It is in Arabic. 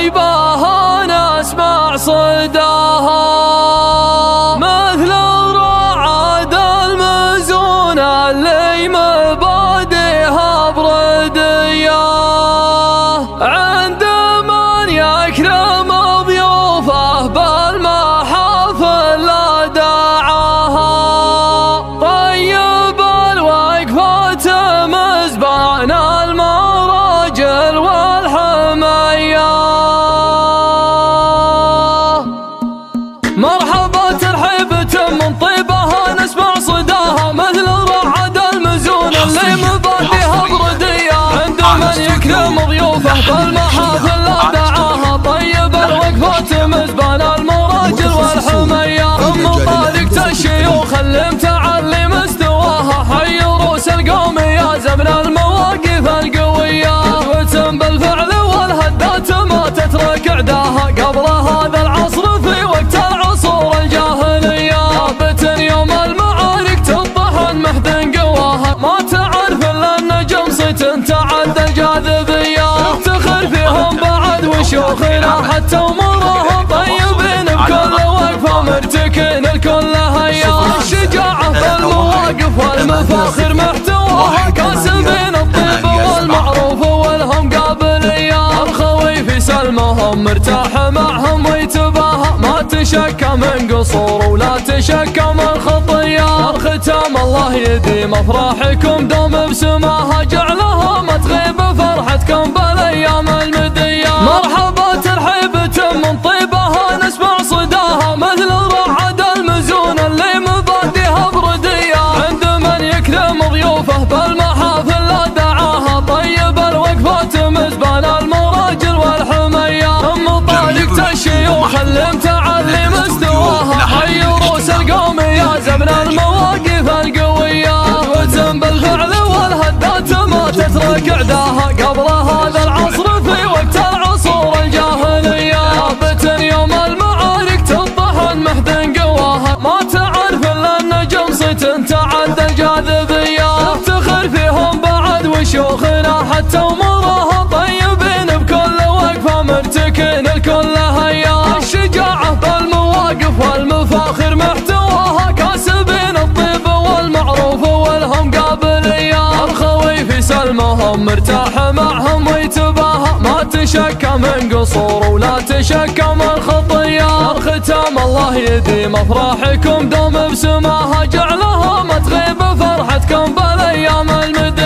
طيبها نسمع صداها، مثل الرعد المزون اللي مبادئها بردية، عند من يكرم ضيوفه بالمحافل لا دعاها. طيب الوقفة مزبان المراجل والحمية، مرحبا ترحيبة من طيبها نسمع صداها، مثل الرعد المزون اللي مبادئها بردية، عند من يكرم ضيوفه بالمحافل لا دعاها. طيب الوقفة مزبان المراجل والحمية، ام طارقة الشيوخ اللي متعلي مستواها، حي روس القوم يا زمن المواقف القوية، قدوة بالفعل والهدات ما تترك عداها، قبل هذا العصر في وقت العصور الجاهلية، ثابت يوم المعارك تطحن محد قواها، ما تعرف الا النجم صيت تعدى الجاذبية، افتخر فيهم بعد وشيوخنا حتى امورهم طيبين بكل وقفة مرتكين الكل هيا، الشجاعة في المواقف والمفاخر محتواها، كاسبين الطيب والمعروف والهم قابلية، الخوي في سلمهم مرتاح معهم ويتباهى، ما تشكى من قصور ولا تشكى من خطية، الختام الله يديم افراحكم دوم بسماها، جعلها ما تغيب فرحتكم بالايام المدية، مرحبا ترحيبة من طيبها نسمع صداها، مثل الرعد المزون اللي مبادئها بردية، عند من يكرم ضيوفه بالمحافل لا دعاها. طيب الوقفة مزبان المراجل والحمية، ام طارقة الشيوخ اللي متعلي مستواها، حي روس القوم يا زمن المواقف القوية، قدوة بالفعل والهدات ما تترك عداها، قبل هذا العصر في وقت العصور الجاهلية، ثابت يوم المعارك تطحن محد قواها، ما تعرف الا النجم صيت تعدى الجاذبية، افتخر فيهم بعد وشيوخنا حتى امورها طيبين بكل وقفة مرتكين الكل هيا، الشجاعة بالمواقف والمفاخر محتواها، كاسبين الطيب والمعروف والهم قابلية، الخوي في سلمهم مرتاح معهم ويتباهى، ما تشكى من قصور ولا تشكى من خطية، الختام الله يديم افراحكم دوم بسماها، جعلها ما تغيب فرحتكم بالايام المدية.